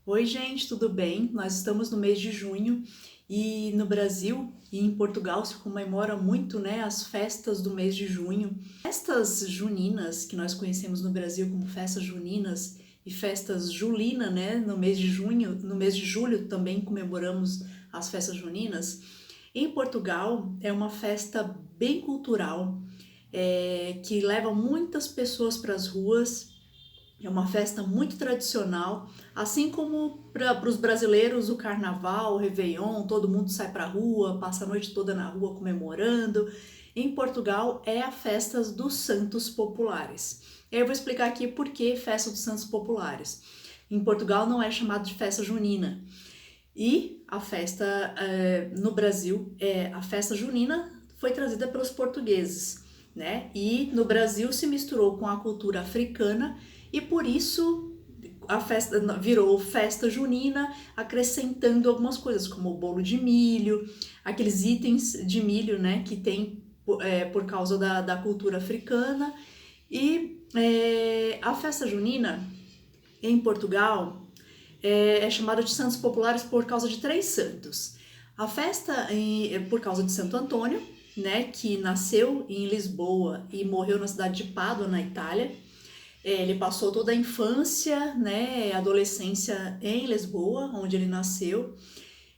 Oi, gente, tudo bem? Nós estamos no mês de junho e no Brasil e em Portugal se comemora muito, né, as festas do mês de junho. Festas juninas, que nós conhecemos no Brasil como festas juninas e festas julina, né, no mês de junho, no mês de julho também comemoramos as festas juninas. Em Portugal é uma festa bem cultural, que leva muitas pessoas para as ruas. É uma festa muito tradicional, assim como para os brasileiros o carnaval, o Réveillon, todo mundo sai para a rua, passa a noite toda na rua comemorando. Em Portugal é a festa dos Santos Populares. Eu vou explicar aqui por que festa dos Santos Populares. Em Portugal não é chamado de festa junina. E a festa no Brasil, a festa junina foi trazida pelos portugueses, né? E no Brasil se misturou com a cultura africana e por isso a festa virou festa junina, acrescentando algumas coisas como o bolo de milho, aqueles itens de milho, né, que tem por causa da cultura africana. E a festa junina em Portugal é chamada de Santos Populares por causa de três santos. A festa é por causa de Santo Antônio, né, que nasceu em Lisboa e morreu na cidade de Pádua, na Itália. Ele passou toda a infância, né, adolescência em Lisboa, onde ele nasceu.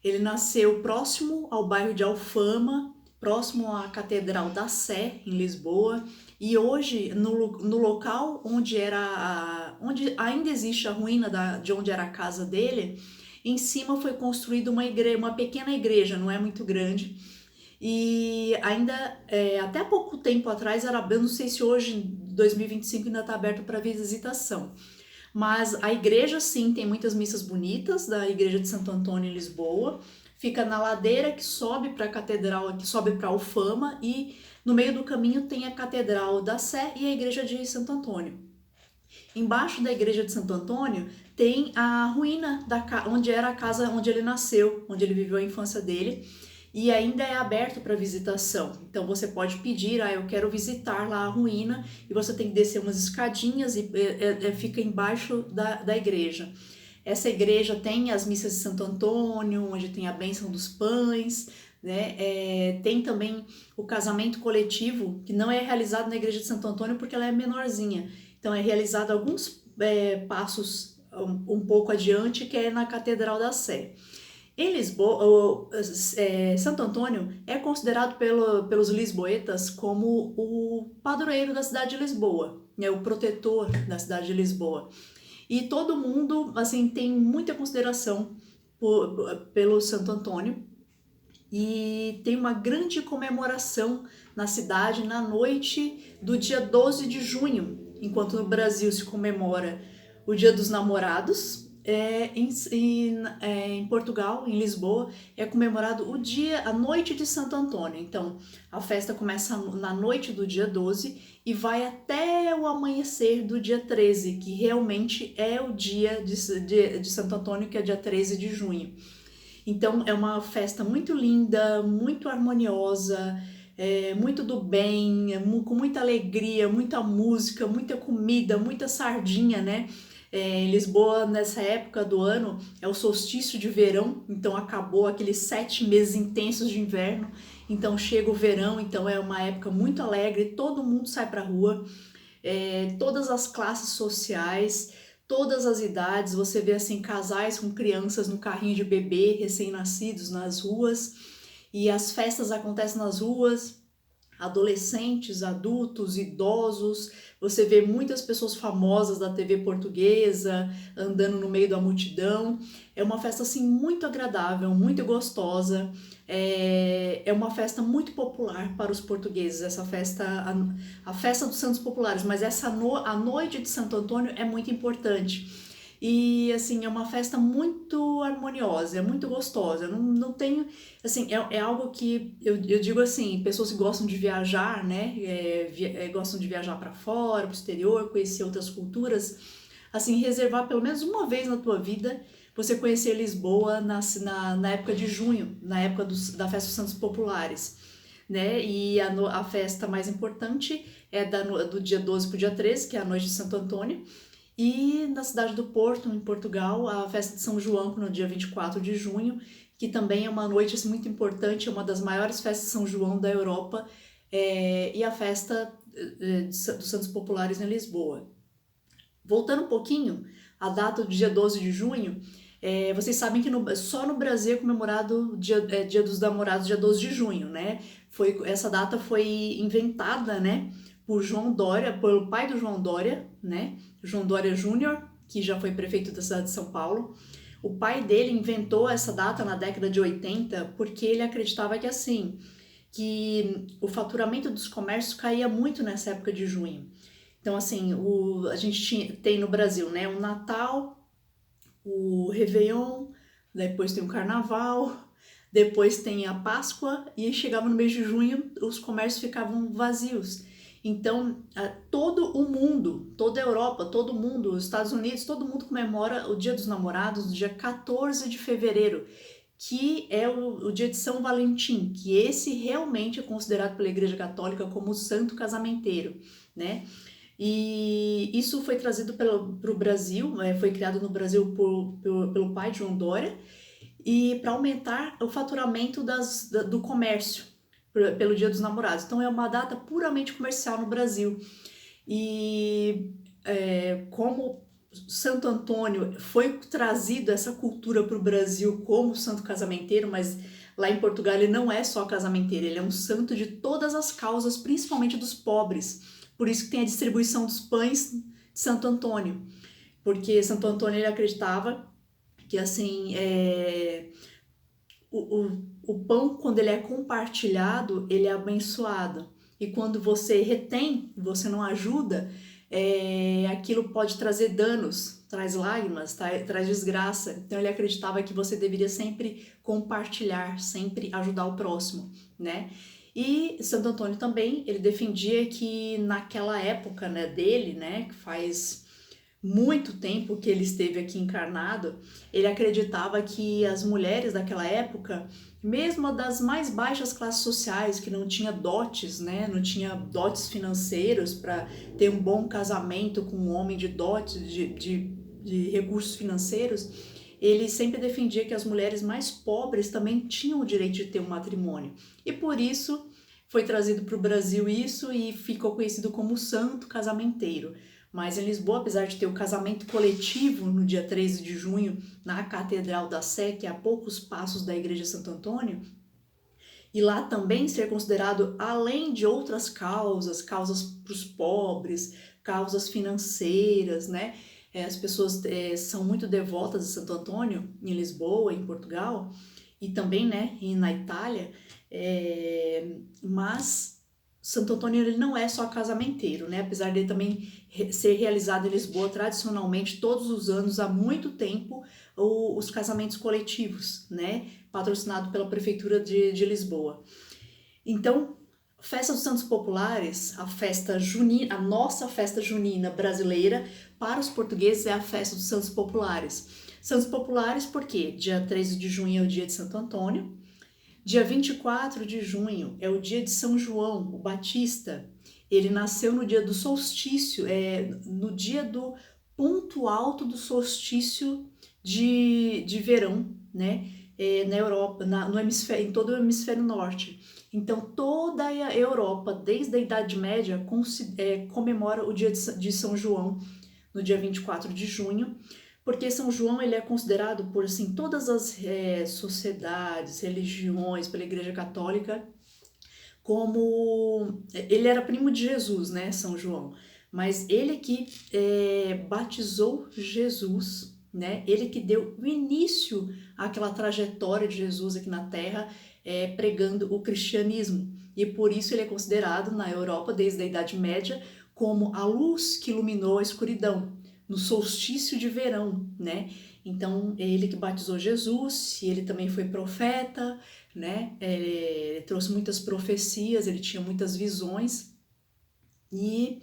Ele nasceu próximo ao bairro de Alfama, próximo à Catedral da Sé, em Lisboa, e hoje no local onde ainda existe a ruína de onde era a casa dele, em cima foi construída uma pequena igreja, não é muito grande, e ainda até pouco tempo atrás eu não sei se hoje, em 2025, ainda está aberto para visitação. Mas a igreja, sim, tem muitas missas bonitas da igreja de Santo Antônio em Lisboa. Fica na ladeira que sobe para a catedral, que sobe para Alfama, e no meio do caminho tem a Catedral da Sé e a igreja de Santo Antônio. Embaixo da igreja de Santo Antônio tem a ruína onde era a casa onde ele nasceu, onde ele viveu a infância dele, e ainda é aberto para visitação. Então você pode pedir, eu quero visitar lá a ruína, e você tem que descer umas escadinhas e fica embaixo da igreja. Essa igreja tem as missas de Santo Antônio, onde tem a bênção dos pães, né? Tem também o casamento coletivo, que não é realizado na igreja de Santo Antônio porque ela é menorzinha. Então é realizado alguns passos um pouco adiante, que é na Catedral da Sé. Em Lisboa, Santo Antônio é considerado pelos lisboetas como o padroeiro da cidade de Lisboa, né, o protetor da cidade de Lisboa. E todo mundo assim tem muita consideração pelo Santo Antônio, e tem uma grande comemoração na cidade na noite do dia 12 de junho, enquanto no Brasil se comemora o Dia dos Namorados. Em Portugal, em Lisboa, é comemorado a noite de Santo Antônio. Então, a festa começa na noite do dia 12 e vai até o amanhecer do dia 13, que realmente é o dia de Santo Antônio, que é dia 13 de junho. Então, é uma festa muito linda, muito harmoniosa, muito do bem, com muita alegria, muita música, muita comida, muita sardinha, né? Em Lisboa, nessa época do ano, é o solstício de verão, então acabou aqueles 7 meses intensos de inverno, então chega o verão, então é uma época muito alegre, todo mundo sai pra rua, todas as classes sociais, todas as idades, você vê assim casais com crianças no carrinho de bebê, recém-nascidos nas ruas, e as festas acontecem nas ruas, adolescentes, adultos, idosos, você vê muitas pessoas famosas da TV portuguesa andando no meio da multidão. É uma festa assim muito agradável, muito gostosa. É uma festa muito popular para os portugueses, essa festa, a festa dos Santos Populares, mas a noite de Santo Antônio é muito importante. E assim, é uma festa muito harmoniosa, é muito gostosa. Não tenho, assim, é algo que eu digo assim, pessoas que gostam de viajar, né? Gostam de viajar para fora, para o exterior, conhecer outras culturas, assim, reservar pelo menos uma vez na tua vida você conhecer Lisboa na época de junho, na época da Festa dos Santos Populares, né? E a festa mais importante é do dia 12 para o dia 13, que é a noite de Santo Antônio. E na cidade do Porto, em Portugal, a festa de São João, no dia 24 de junho, que também é uma noite assim, muito importante, é uma das maiores festas de São João da Europa, e a festa dos Santos Populares em Lisboa. Voltando um pouquinho, a data do dia 12 de junho, vocês sabem que só no Brasil é comemorado o dia dos Namorados, dia 12 de junho, né? Essa data foi inventada, né, por João Dória, pelo pai do João Dória, né? João Dória Júnior, que já foi prefeito da cidade de São Paulo. O pai dele inventou essa data na década de 80 porque ele acreditava que assim, que o faturamento dos comércios caía muito nessa época de junho. Então, assim, a gente tem no Brasil, né, o Natal, o Réveillon, depois tem o Carnaval, depois tem a Páscoa, e chegava no mês de junho, os comércios ficavam vazios. Então, todo o mundo, toda a Europa, todo mundo, os Estados Unidos, todo mundo comemora o Dia dos Namorados, no dia 14 de fevereiro, que é o dia de São Valentim, que esse realmente é considerado pela Igreja Católica como o santo casamenteiro, né? E isso foi trazido para o Brasil, foi criado no Brasil pelo pai de João Dória, e para aumentar o faturamento do comércio pelo Dia dos Namorados. Então é uma data puramente comercial no Brasil. E como Santo Antônio foi trazido essa cultura para o Brasil como santo casamenteiro, mas lá em Portugal ele não é só casamenteiro, ele é um santo de todas as causas, principalmente dos pobres. Por isso que tem a distribuição dos pães de Santo Antônio, porque Santo Antônio ele acreditava que assim o pão, quando ele é compartilhado, ele é abençoado. E quando você retém, você não ajuda, aquilo pode trazer danos, traz lágrimas, traz desgraça. Então ele acreditava que você deveria sempre compartilhar, sempre ajudar o próximo, né? E Santo Antônio também, ele defendia que naquela época, né, dele, né, que faz muito tempo que ele esteve aqui encarnado, ele acreditava que as mulheres daquela época, mesmo das mais baixas classes sociais, que não tinha dotes, né, não tinha dotes financeiros para ter um bom casamento com um homem de dotes, de recursos financeiros, ele sempre defendia que as mulheres mais pobres também tinham o direito de ter um matrimônio. E por isso foi trazido para o Brasil isso e ficou conhecido como santo casamenteiro. Mas em Lisboa, apesar de ter o casamento coletivo no dia 13 de junho, na Catedral da Sé, que é a poucos passos da Igreja de Santo Antônio, e lá também ser considerado, além de outras causas para os pobres, causas financeiras, né? As pessoas são muito devotas de Santo Antônio, em Lisboa, em Portugal, e também, né, na Itália, mas Santo Antônio ele não é só casamenteiro, né? Apesar de também ser realizado em Lisboa tradicionalmente todos os anos há muito tempo os casamentos coletivos, né? Patrocinado pela prefeitura de Lisboa. Então, Festa dos Santos Populares, a festa junina, a nossa festa junina brasileira, para os portugueses é a festa dos Santos Populares. Santos Populares porque dia 13 de junho é o dia de Santo Antônio. Dia 24 de junho é o dia de São João, o Batista. Ele nasceu no dia do solstício, no dia do ponto alto do solstício de verão, né? Na Europa, no hemisfério, em todo o hemisfério norte. Então, toda a Europa, desde a Idade Média, comemora o dia de São João, no dia 24 de junho, porque São João ele é considerado por assim, todas as sociedades, religiões, pela Igreja Católica, como... Ele era primo de Jesus, né, São João, mas ele que batizou Jesus, né, ele que deu o início àquela trajetória de Jesus aqui na Terra, pregando o cristianismo. E por isso ele é considerado na Europa, desde a Idade Média, como a luz que iluminou a escuridão, no solstício de verão, né? Então, ele que batizou Jesus, e ele também foi profeta, né? Ele trouxe muitas profecias, ele tinha muitas visões. E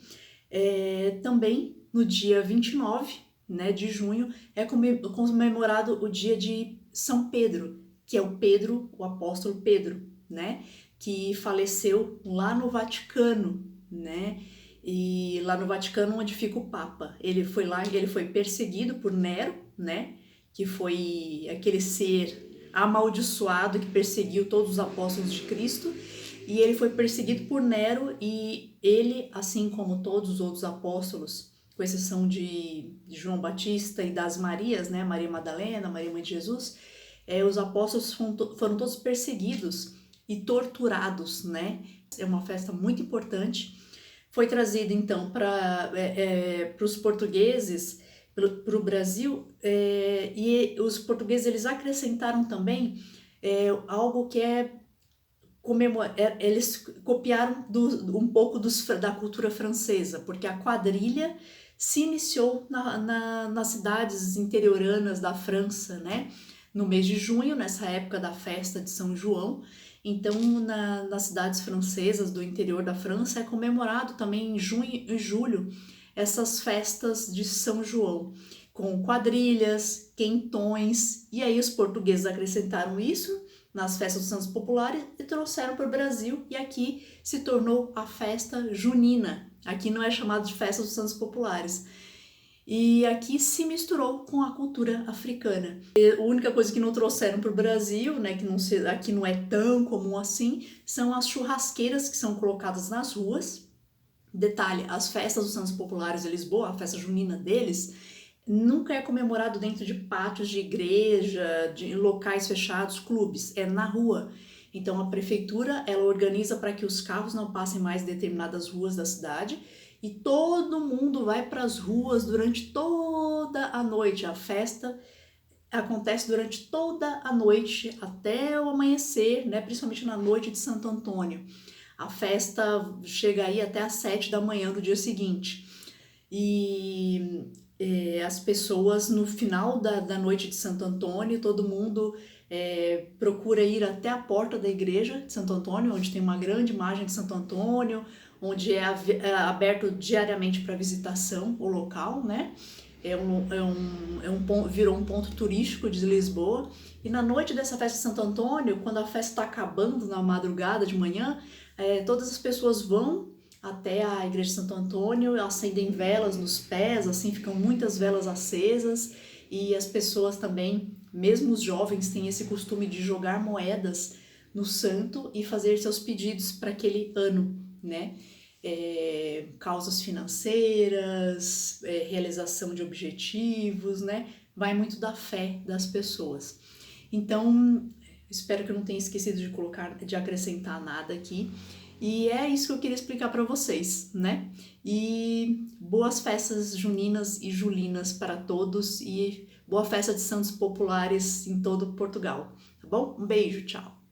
também no dia 29, né, de junho, é comemorado o dia de São Pedro, que é o apóstolo Pedro, né? Que faleceu lá no Vaticano, né? e lá no Vaticano, onde fica o Papa. Ele foi lá, ele foi perseguido por Nero, né? Que foi aquele ser amaldiçoado que perseguiu todos os apóstolos de Cristo. E ele foi perseguido por Nero e ele, assim como todos os outros apóstolos, com exceção de João Batista e das Marias, né? Maria Madalena, Maria Mãe de Jesus, os apóstolos foram todos perseguidos e torturados, né? É uma festa muito importante. Foi trazido então para os portugueses, para o Brasil, e os portugueses eles acrescentaram também algo que eles copiaram um pouco da cultura francesa, porque a quadrilha se iniciou nas cidades interioranas da França, né? No mês de junho, nessa época da festa de São João. Então, nas cidades francesas do interior da França, é comemorado também em junho e julho essas festas de São João, com quadrilhas, quentões, e aí os portugueses acrescentaram isso nas festas dos santos populares e trouxeram para o Brasil, e aqui se tornou a festa junina. Aqui não é chamado de festa dos santos populares. E aqui se misturou com a cultura africana. A única coisa que não trouxeram para o Brasil, né, que aqui não é tão comum assim, são as churrasqueiras que são colocadas nas ruas. Detalhe, as festas dos santos populares de Lisboa, a festa junina deles, nunca é comemorado dentro de pátios de igreja, de locais fechados, clubes, é na rua. Então a prefeitura, ela organiza para que os carros não passem mais em determinadas ruas da cidade e todo mundo vai para as ruas durante toda a noite. A festa acontece durante toda a noite até o amanhecer, né? Principalmente na noite de Santo Antônio. A festa chega aí até às 7 da manhã do dia seguinte. E as pessoas, no final da noite de Santo Antônio, todo mundo procura ir até a porta da igreja de Santo Antônio, onde tem uma grande imagem de Santo Antônio, onde é aberto diariamente para visitação o local, né? Virou um ponto turístico de Lisboa. E na noite dessa festa de Santo Antônio, quando a festa está acabando na madrugada de manhã, todas as pessoas vão até a igreja de Santo Antônio, acendem velas nos pés, assim ficam muitas velas acesas, e as pessoas também, mesmo os jovens, têm esse costume de jogar moedas no santo e fazer seus pedidos para aquele ano, né? Causas financeiras, realização de objetivos, né? Vai muito da fé das pessoas. Então, espero que eu não tenha esquecido de acrescentar nada aqui. E é isso que eu queria explicar para vocês, né? E boas festas juninas e julinas para todos e boa festa de santos populares em todo Portugal, tá bom? Um beijo, tchau!